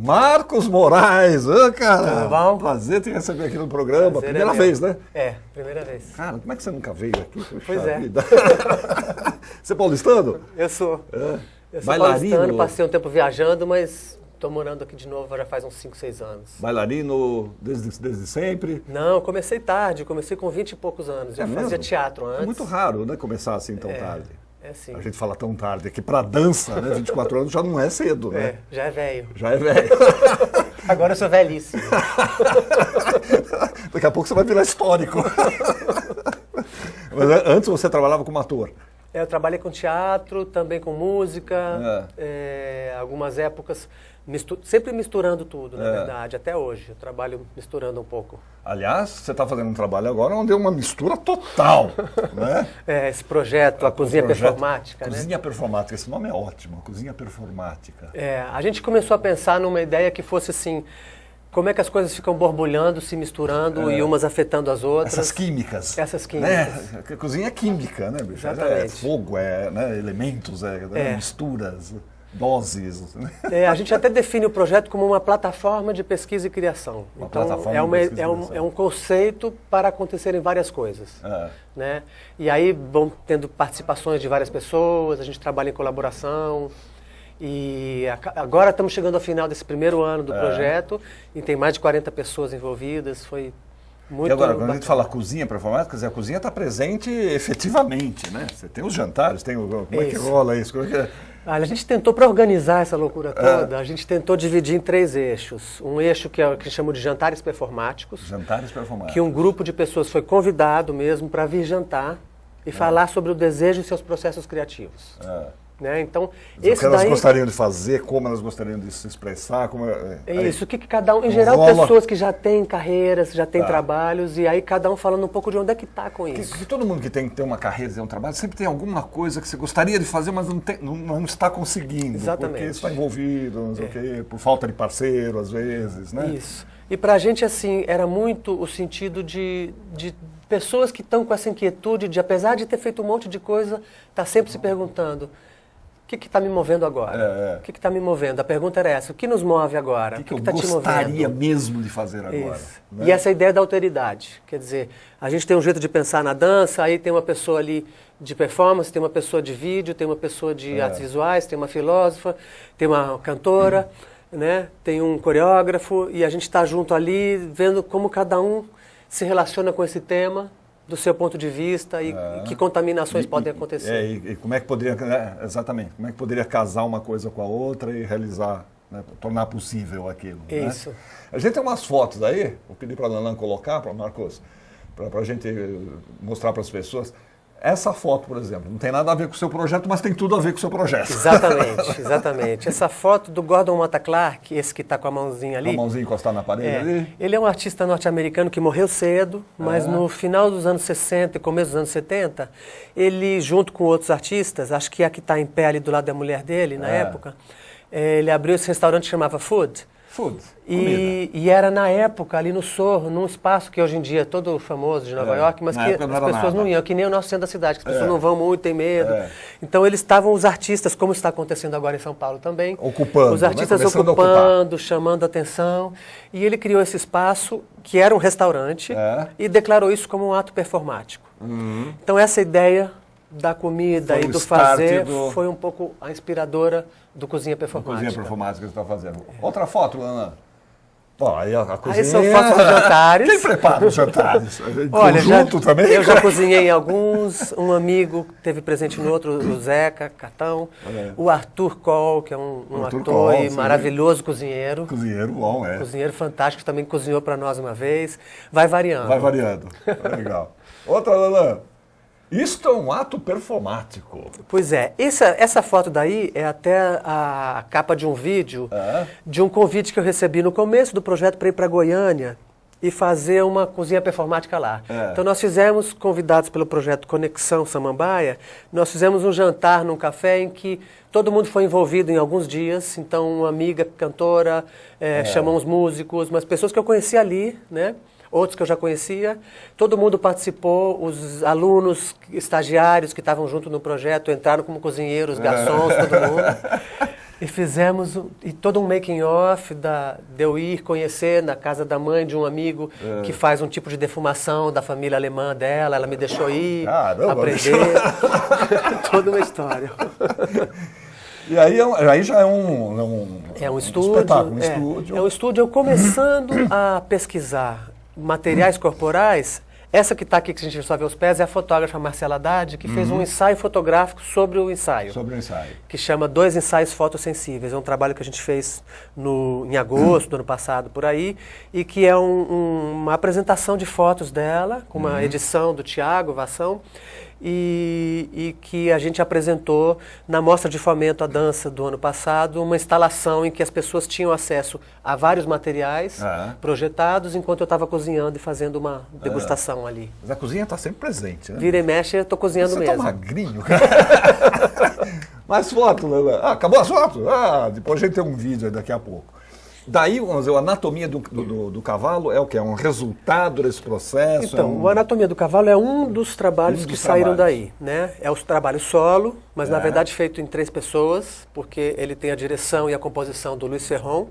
Marcos Moraes, cara. Tudo bom? Prazer te receber aqui no programa. Prazer Primeira vez, né? É, primeira vez. Cara, como é que você nunca veio aqui? Pois é. Você é paulistano? Eu sou. Eu sou Bailarino? paulistano, passei um tempo viajando, mas estou morando aqui de novo já faz uns 5, 6 anos. Bailarino desde sempre? Não, eu comecei tarde, comecei com 20 e poucos anos. Já fazia mesmo? teatro antes. É muito raro, né, começar assim tão tarde. É sim. A gente fala tão tarde, é que pra dança, né, 24 anos já não é cedo, né? Já é velho. Já é velho. Agora eu sou velhíssimo. Daqui a pouco você vai virar histórico. Mas antes você trabalhava como ator? Eu trabalhei com teatro, também com música, algumas épocas, sempre misturando tudo, na verdade, até hoje. Eu trabalho misturando um pouco. Aliás, você está fazendo um trabalho agora onde é uma mistura total, né? Esse projeto, a Cozinha Performática, né? Cozinha Performática, esse nome é ótimo, Cozinha Performática. A gente começou a pensar numa ideia que fosse assim, como é que as coisas ficam borbulhando, se misturando e umas afetando as outras. Essas químicas. Essas químicas. A cozinha é química, né, bicho? Exatamente. É fogo, né, elementos, misturas, doses. A gente até define o projeto como uma plataforma de pesquisa e criação. É um conceito para acontecerem várias coisas. Né? E aí vão tendo participações de várias pessoas, a gente trabalha em colaboração. E agora estamos chegando ao final desse primeiro ano do projeto e tem mais de 40 pessoas envolvidas, foi muito E agora, quando bacana. a gente fala cozinha performática, quer dizer, a cozinha está presente efetivamente, né? Você tem os jantares, como é que rola isso? A gente tentou, para organizar essa loucura toda, a gente tentou dividir em 3 eixos. Um eixo que é o que chamamos de jantares performáticos. Jantares performáticos. Que um grupo de pessoas foi convidado mesmo para vir jantar e falar sobre o desejo e seus processos criativos. Né? Então, o que elas gostariam de fazer, como elas gostariam de se expressar. Isso, o que cada um, em geral, pessoas que já têm carreiras, já têm trabalhos, e aí cada um falando um pouco de onde é que está com isso. Que todo mundo que tem que ter uma carreira, ter um trabalho, sempre tem alguma coisa que você gostaria de fazer, mas não está conseguindo. Exatamente. Porque está envolvido, não sei o quê, por falta de parceiro, às vezes, né? Isso. E para a gente, assim, era muito o sentido de pessoas que estão com essa inquietude de, apesar de ter feito um monte de coisa, tá sempre se perguntando: o que está me movendo agora? O que está me movendo? A pergunta era essa: o que nos move agora? O que eu tá gostaria mesmo de fazer agora? Né? E essa ideia da alteridade. Quer dizer, a gente tem um jeito de pensar na dança, aí tem uma pessoa ali de performance, tem uma pessoa de vídeo, tem uma pessoa de artes visuais, tem uma filósofa, tem uma cantora, né? Tem um coreógrafo, e a gente está junto ali vendo como cada um se relaciona com esse tema do seu ponto de vista e que contaminações podem acontecer. E como é que poderia, exatamente, como é que poderia casar uma coisa com a outra e realizar, né, tornar possível aquilo. Isso. Né? A gente tem umas fotos aí, vou pedir para a Nalan colocar, para Marcos, para a gente mostrar para as pessoas. Essa foto, por exemplo, não tem nada a ver com o seu projeto, mas tem tudo a ver com o seu projeto. Exatamente, exatamente. Essa foto do Gordon Motta Clark, esse que está com a mãozinha ali. Com a mãozinha encostada na parede ali. Ele é um artista norte-americano que morreu cedo, mas no final dos anos 60 e começo dos anos 70, ele, junto com outros artistas, acho que a que está em pé ali do lado da mulher dele, na época, ele abriu esse restaurante que chamava Food. E era na época, ali no Sorro, num espaço que hoje em dia é todo famoso de Nova York, mas que as pessoas não iam, que nem o nosso centro da cidade, que as pessoas não vão muito, têm medo. Então eles estavam, os artistas, como está acontecendo agora em São Paulo também, ocupando, os artistas ocupando, chamando atenção, e ele criou esse espaço, que era um restaurante, e declarou isso como um ato performático. Então essa ideia da comida e do fazer foi um pouco a inspiradora do Cozinha Performática. Cozinha Performática que você está fazendo. Outra foto, Ana. Aí a cozinha... Aí são fotos dos jantares. Quem prepara os jantares? Olha, também? Eu já cozinhei em alguns. Um amigo teve presente no outro, o Zeca Catão. O Arthur Kohl, que é um ator e maravilhoso cozinheiro. Cozinheiro bom, Cozinheiro fantástico, também cozinhou para nós uma vez. Vai variando. Vai variando. Legal. Outra, Lana. Isto é um ato performático. Pois é. Essa foto daí é até a capa de um vídeo de um convite que eu recebi no começo do projeto para ir para Goiânia e fazer uma cozinha performática lá. Então nós fizemos, convidados pelo projeto Conexão Samambaia, nós fizemos um jantar num café em que todo mundo foi envolvido em alguns dias. Então uma amiga cantora, chamamos músicos, mas pessoas que eu conheci ali, né? Outros que eu já conhecia, todo mundo participou, os alunos, estagiários que estavam junto no projeto entraram como cozinheiros, garçons, todo mundo. E fizemos todo um making-off de eu ir conhecer na casa da mãe de um amigo que faz um tipo de defumação da família alemã dela. Ela me deixou ir, aprender. Toda uma história. E aí já é um estúdio. Espetáculo, um estúdio. É um estúdio. Eu começando a pesquisar materiais corporais. Essa que está aqui, que a gente só vê os pés, é a fotógrafa Marcela Haddad, que fez um ensaio fotográfico sobre o ensaio. Sobre o ensaio. Que chama 2 Ensaios Fotossensíveis. É um trabalho que a gente fez em agosto do ano passado, por aí, e que é uma apresentação de fotos dela, com uma edição do Tiago Vassão, e que a gente apresentou na Mostra de Fomento à Dança do ano passado, uma instalação em que as pessoas tinham acesso a vários materiais projetados, enquanto eu estava cozinhando e fazendo uma degustação ali. Mas a cozinha está sempre presente, né? Vira e mexe, eu estou cozinhando mesmo. Você tá magrinho, cara. Mais foto, Lelê. Acabou as fotos? Depois a gente tem um vídeo aí daqui a pouco. Daí, vamos dizer, a anatomia do cavalo é o quê? É um resultado desse processo? Então, a anatomia do cavalo é um dos trabalhos que saíram daí, né? É o trabalho solo, mas na verdade feito em 3 pessoas, porque ele tem a direção e a composição do Luiz Ferron.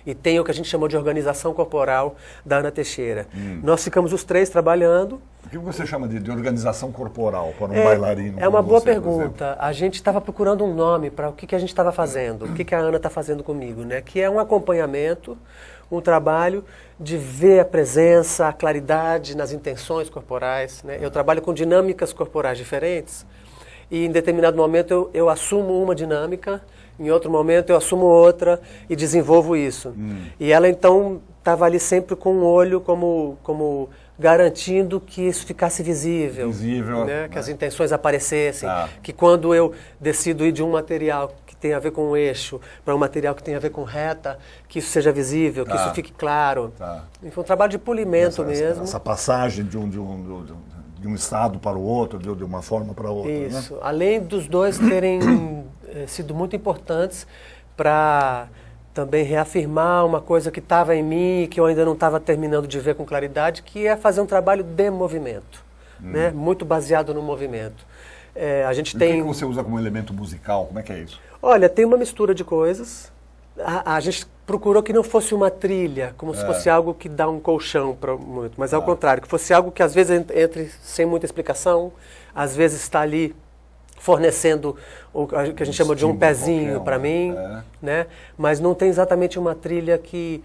E tem o que a gente chamou de organização corporal da Ana Teixeira. Nós ficamos os 3 trabalhando. O que você chama de organização corporal para um bailarino? É uma boa pergunta. A gente estava procurando um nome para o que a gente estava fazendo, o que a Ana está fazendo comigo, né? Que é um acompanhamento, um trabalho de ver a presença, a claridade nas intenções corporais, né? Eu trabalho com dinâmicas corporais diferentes e em determinado momento eu assumo uma dinâmica, em outro momento eu assumo outra e desenvolvo isso. E ela então estava ali sempre com um olho como garantindo que isso ficasse visível, né? Que as intenções aparecessem, que quando eu decido ir de um material que tem a ver com o eixo para um material que tem a ver com reta, que isso seja visível, que isso fique claro. Foi um trabalho de polimento mesmo. Essa passagem de um estado para o outro, de uma forma para outra. Isso. Né? Além dos dois terem sido muito importantes para também reafirmar uma coisa que estava em mim e que eu ainda não estava terminando de ver com claridade, que é fazer um trabalho de movimento, né? Muito baseado no movimento. A gente tem... O que você usa como elemento musical? Como é que é isso? Olha, tem uma mistura de coisas. A gente procurou que não fosse uma trilha, como se fosse algo que dá um colchão para o momento, mas ao contrário, que fosse algo que às vezes entre sem muita explicação, às vezes está ali fornecendo o que a gente chama de um pezinho para mim, né? Mas não tem exatamente uma trilha que,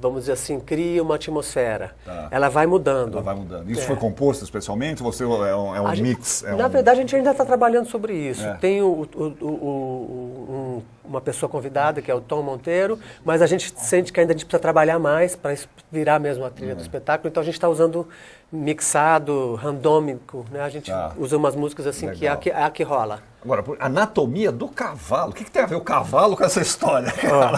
vamos dizer assim, cria uma atmosfera. Ela vai mudando. Ela vai mudando. Isso foi composto especialmente? Você é um mix? Na verdade, a gente ainda está trabalhando sobre isso. Tem uma pessoa convidada, que é o Tom Monteiro, mas a gente sente que ainda a gente precisa trabalhar mais para virar mesmo a trilha do espetáculo. Então a gente está usando mixado, randômico, né? A gente usa umas músicas assim que é a que rola. Agora, anatomia do cavalo. O que tem a ver o cavalo com essa história?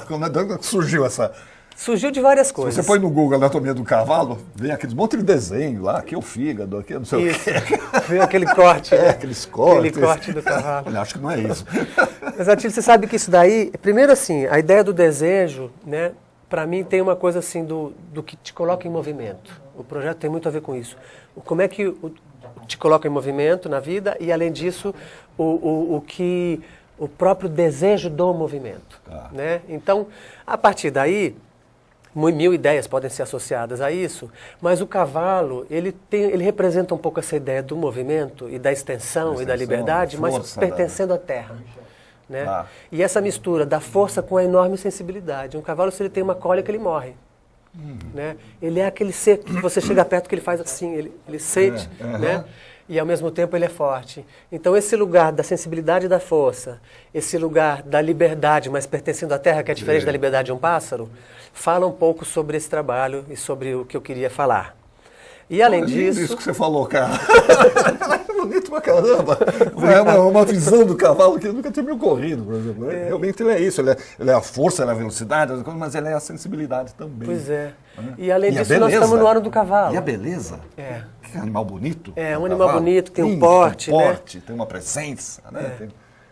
Quando surgiu essa... Surgiu de várias coisas. Se você põe no Google anatomia do cavalo, vem aqueles monte de desenho lá, aqui é o fígado, aqui não sei o quê. Vem aquele corte. Aqueles cortes. Aquele corte do cavalo. Eu acho que não é isso. Mas, Atílio, você sabe que isso daí... Primeiro, assim, a ideia do desejo, né? Para mim tem uma coisa assim do que te coloca em movimento. O projeto tem muito a ver com isso. Como é que te coloca em movimento na vida e, além disso, o próprio desejo do movimento. Né? Então, a partir daí, 1000 ideias podem ser associadas a isso, mas o cavalo, ele representa um pouco essa ideia do movimento e da extensão e da liberdade, mas pertencendo à terra. Né? E essa mistura da força com a enorme sensibilidade. Um cavalo, se ele tem uma cólica, ele morre. Né? Ele é aquele ser que você chega perto que ele faz assim, ele sente, né? E ao mesmo tempo ele é forte. Então esse lugar da sensibilidade e da força, esse lugar da liberdade, mas pertencendo à terra, que é diferente da liberdade de um pássaro, fala um pouco sobre esse trabalho e sobre o que eu queria falar. E além disso... Isso que você falou, cara. É bonito pra caramba. É uma visão do cavalo que nunca tinha me ocorrido, por exemplo. Realmente ele é isso. Ele é a força, ele é a velocidade, mas ele é a sensibilidade também. Pois é. E além disso, nós estamos no ano do cavalo. E a beleza. Que animal bonito. É um animal bonito, tem um porte, tem um porte, tem uma presença, né?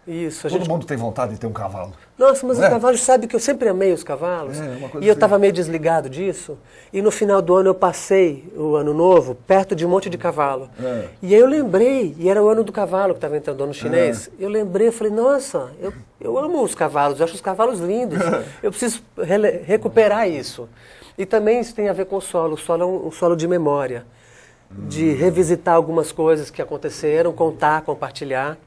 Isso, Todo mundo tem vontade de ter um cavalo. Nossa, mas os cavalos, sabe que eu sempre amei os cavalos. Uma coisa E eu assim. estava meio desligado disso. E no final do ano eu passei o ano novo perto de um monte de cavalo. E aí eu lembrei, e era o ano do cavalo que estava entrando, o ano chinês. Eu lembrei, eu falei, nossa, eu amo os cavalos, eu acho os cavalos lindos. Eu preciso recuperar isso. E também isso tem a ver com o solo. O solo é um solo de memória. De revisitar algumas coisas que aconteceram, contar, compartilhar.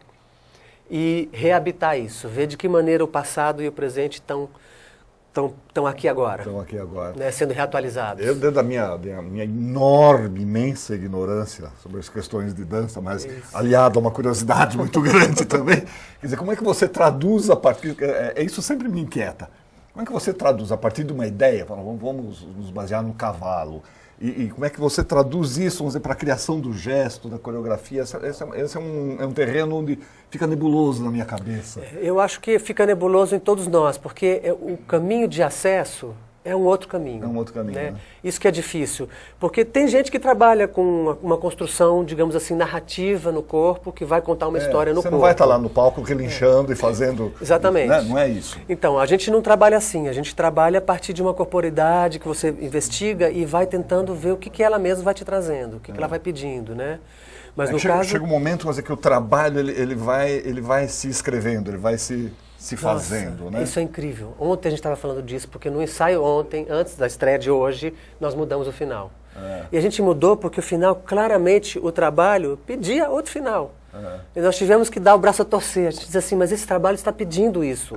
E reabitar isso, ver de que maneira o passado e o presente estão aqui agora. Estão aqui agora. Né, sendo reatualizados. Eu, dentro da minha enorme, imensa ignorância sobre as questões de dança, mas aliado a uma curiosidade muito grande também, quer dizer, como é que você traduz a partir... Isso sempre me inquieta. Como é que você traduz a partir de uma ideia? Vamos nos basear no cavalo. E como é que você traduz isso, vamos dizer, para a criação do gesto, da coreografia? Esse é um terreno onde fica nebuloso na minha cabeça. Eu acho que fica nebuloso em todos nós, porque o caminho de acesso é um outro caminho. É um outro caminho, né? Isso que é difícil. Porque tem gente que trabalha com uma construção, digamos assim, narrativa no corpo, que vai contar uma história no corpo. Você não vai estar lá no palco relinchando e fazendo... Exatamente. Né? Não é isso. Então, a gente não trabalha assim. A gente trabalha a partir de uma corporeidade que você investiga e vai tentando ver o que ela mesma vai te trazendo, o que ela vai pedindo, né? Mas no caso... Chega um momento, quer dizer, que o trabalho ele vai se escrevendo, ele vai se fazendo, né? Isso é incrível. Ontem a gente estava falando disso, porque no ensaio ontem, antes da estreia de hoje, nós mudamos o final. E a gente mudou porque o final, claramente, o trabalho pedia outro final. E nós tivemos que dar o braço a torcer. A gente diz assim, mas esse trabalho está pedindo isso.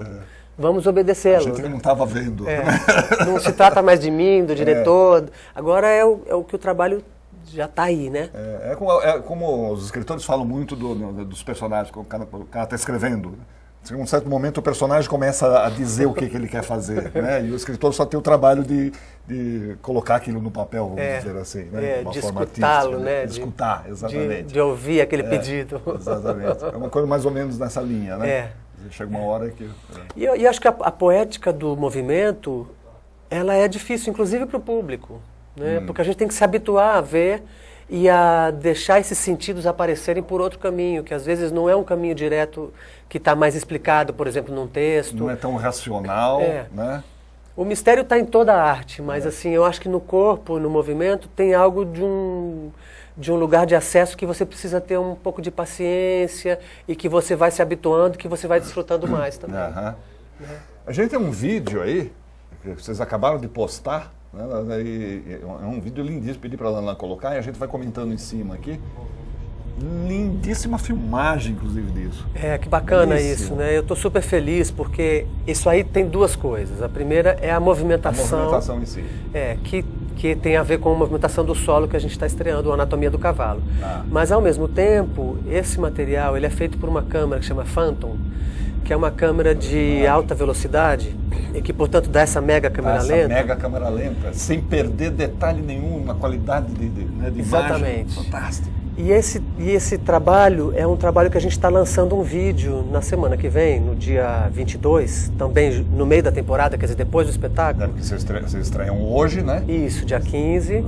Vamos obedecê-lo. A gente que não estava vendo. Não se trata mais de mim, do diretor. Agora é o que o trabalho já está aí, né? É como os escritores falam muito dos personagens, quando o cara está escrevendo. Em um certo momento o personagem começa a dizer o que ele quer fazer, né? E o escritor só tem o trabalho de colocar aquilo no papel, vamos dizer assim, né? De escutá-lo, né? De escutar, exatamente. De ouvir aquele pedido. Exatamente. É uma coisa mais ou menos nessa linha, né? Chega uma hora que... E acho que a poética do movimento, ela é difícil, inclusive para o público, né? Porque a gente tem que se habituar a ver e a deixar esses sentidos aparecerem por outro caminho, que às vezes não é um caminho direto que está mais explicado, por exemplo, num texto. Não é tão racional, né? O mistério está em toda a arte, mas assim, eu acho que no corpo, no movimento, tem algo de um lugar de acesso que você precisa ter um pouco de paciência e que você vai se habituando, que você vai desfrutando mais também. A gente tem um vídeo aí, que vocês acabaram de postar, né? É um vídeo lindíssimo, pedi para a Lana colocar e a gente vai comentando em cima aqui. Lindíssima filmagem, inclusive, disso. Que bacana isso, né? Eu estou super feliz porque isso aí tem duas coisas. A primeira é a movimentação. A movimentação em si. Que tem a ver com a movimentação do solo que a gente está estreando, a Anatomia do Cavalo. Mas, ao mesmo tempo, esse material ele é feito por uma câmera que chama Phantom, que é uma câmera de alta velocidade e que, portanto, dá essa mega câmera lenta. Essa mega câmera lenta, sem perder detalhe nenhum na qualidade de Exatamente. imagem. Fantástico. E esse trabalho é um trabalho que a gente está lançando um vídeo na semana que vem, no dia 22, também no meio da temporada, quer dizer, depois do espetáculo. Porque vocês estreiam hoje, né? Isso, dia 15.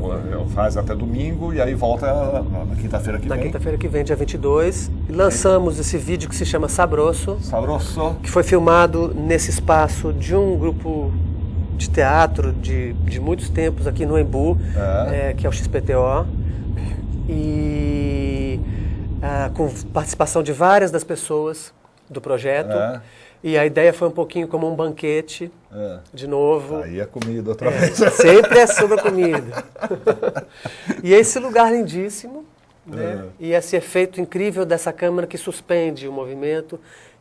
Faz até domingo e aí volta na quinta-feira que vem. Na quinta-feira que vem, dia 22. E lançamos esse vídeo que se chama Sabroso. Sabroso. Que foi filmado nesse espaço de um grupo de teatro de muitos tempos aqui no Embu, que é o XPTO. E com participação de várias das pessoas do projeto. E a ideia foi um pouquinho como um banquete, de novo. Aí é comida outra vez. Sempre é sobre a comida. E esse lugar lindíssimo, né? E esse efeito incrível dessa câmera que suspende o movimento,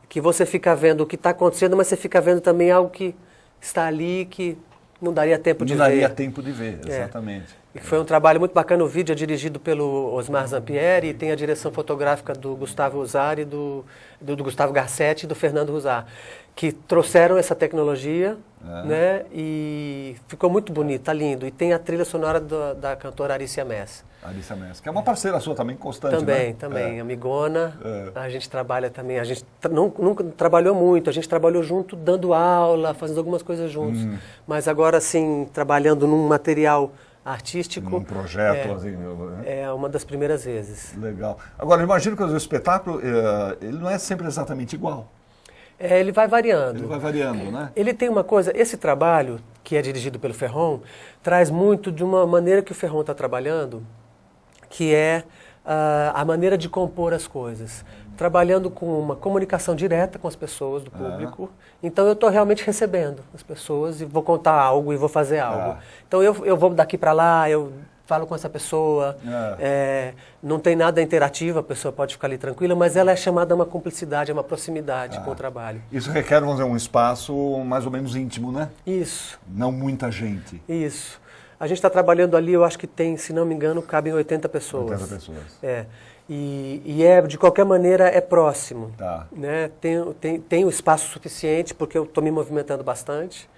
que você fica vendo o que está acontecendo, mas você fica vendo também algo que está ali, que não daria tempo de ver. Não daria tempo de ver, exatamente. E foi um trabalho muito bacana. O vídeo é dirigido pelo Osmar Zampieri e tem a direção fotográfica do Gustavo Usar e do Gustavo Garcetti e do Fernando Ruzar, que trouxeram essa tecnologia, né? E ficou muito bonito, tá lindo. E tem a trilha sonora da cantora Arícia Mess. Arícia Mess, que é uma parceira sua também, constante, Também, amigona. A gente trabalha também, a gente nunca trabalhou muito, a gente trabalhou junto dando aula, fazendo algumas coisas juntos. Mas agora, assim, trabalhando num material artístico. Um projeto, assim. É uma das primeiras vezes. Legal. Agora, eu imagino que o espetáculo, ele não é sempre exatamente igual. Ele vai variando. Ele vai variando, né? Ele tem uma coisa, esse trabalho, que é dirigido pelo Ferron, traz muito de uma maneira que o Ferron está trabalhando, que é a maneira de compor as coisas. Trabalhando com uma comunicação direta com as pessoas do público. Então eu estou realmente recebendo as pessoas e vou contar algo e vou fazer algo. Então eu vou daqui para lá, eu falo com essa pessoa, não tem nada interativo, a pessoa pode ficar ali tranquila, mas ela é chamada a uma cumplicidade, a uma proximidade com o trabalho. Isso requer, vamos dizer, um espaço mais ou menos íntimo, né? Isso. Não muita gente. Isso. A gente está trabalhando ali, eu acho que tem, se não me engano, cabem 80 pessoas. 80 pessoas. E de qualquer maneira, é próximo. Né? Tem o espaço suficiente, porque eu estou me movimentando bastante,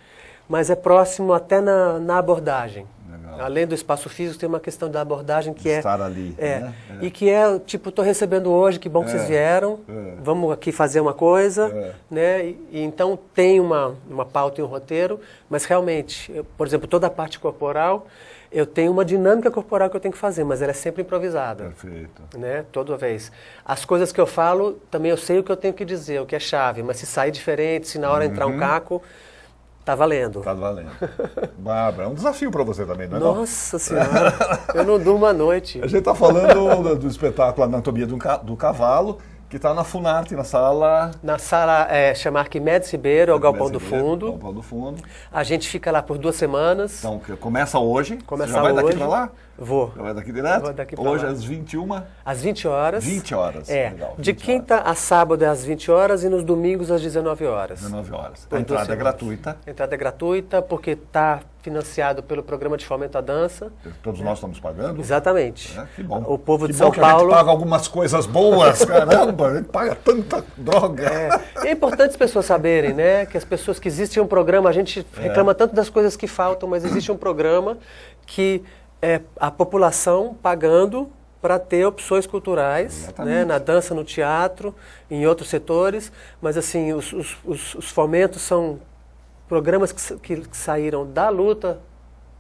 mas é próximo até na abordagem. Legal. Além do espaço físico, tem uma questão da abordagem que estar ali. Né? E que é, tipo, estou recebendo hoje, que bom que vocês vieram, vamos aqui fazer uma coisa, né? E então tem uma pauta e um roteiro, mas realmente, por exemplo, toda a parte corporal, eu tenho uma dinâmica corporal que eu tenho que fazer, mas ela é sempre improvisada. Perfeito. Né? Toda vez. As coisas que eu falo, também eu sei o que eu tenho que dizer, o que é chave, mas se sair diferente, se na hora entrar um caco, tá valendo. Tá valendo. Bárbara, é um desafio para você também, não é? Nossa Senhora, eu não durmo à noite. A gente está falando do espetáculo Anatomia do Cavalo, que está na Funarte, na sala... Na sala, chama Arquimedes Ribeiro, ao Galpão do Fundo. Galpão do Fundo. A gente fica lá por 2 semanas. Então, começa hoje. Começa Você já vai hoje. daqui para lá? Vou. Já vai daqui direto? Vou daqui pra hoje lá. às 21? Às 20 horas. 20 horas. Legal, 20 de quinta a sábado é às 20 horas e nos domingos às 19 horas. 19 horas. Por A 2 entrada é semanas. gratuita. A entrada é gratuita porque está financiado pelo Programa de Fomento à Dança. Todos nós estamos pagando. Exatamente. Que bom. O povo que de bom São que Paulo... a gente paga algumas coisas boas, caramba, a gente paga tanta droga. É importante as pessoas saberem, né, que as pessoas que existe um programa, a gente reclama tanto das coisas que faltam, mas existe um programa que é a população pagando para ter opções culturais, né, na dança, no teatro, em outros setores, mas assim, os fomentos são programas que saíram da luta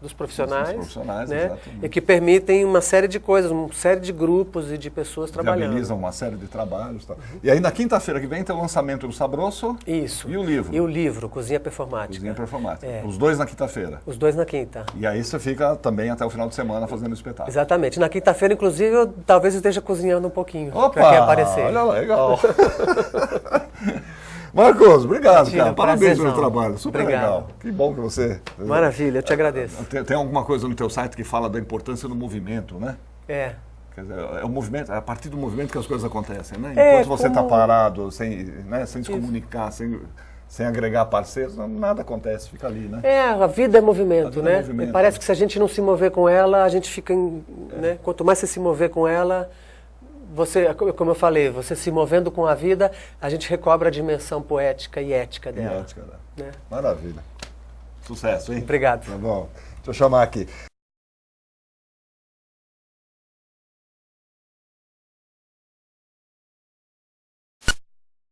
dos profissionais, né, e que permitem uma série de coisas, uma série de grupos e de pessoas trabalhando. Viabilizam uma série de trabalhos. Tá. E aí na quinta-feira que vem tem o lançamento do Sabroso. Isso. E o livro. E o livro, Cozinha Performática. Cozinha Performática. Os dois na quinta-feira. Os dois na quinta. E aí você fica também até o final de semana fazendo o espetáculo. Exatamente. Na quinta-feira, inclusive, talvez eu esteja cozinhando um pouquinho. Opa! Para quem aparecer. Olha lá, legal. Marcos, obrigado, cara. Parabéns pelo trabalho. Super legal. Que bom que você... Maravilha, eu te agradeço. Tem alguma coisa no teu site que fala da importância do movimento, né? É. Quer dizer, é o movimento, é a partir do movimento que as coisas acontecem, né? Enquanto você está parado, sem se comunicar, sem agregar parceiros, nada acontece, fica ali, né? A vida é movimento, né? Parece que se a gente não se mover com ela, a gente fica... né? Quanto mais você se mover com ela... Você, como eu falei, você se movendo com a vida, a gente recobra a dimensão poética e ética dela. Maravilha. Sucesso, hein? Obrigado. Tá bom. Deixa eu chamar aqui.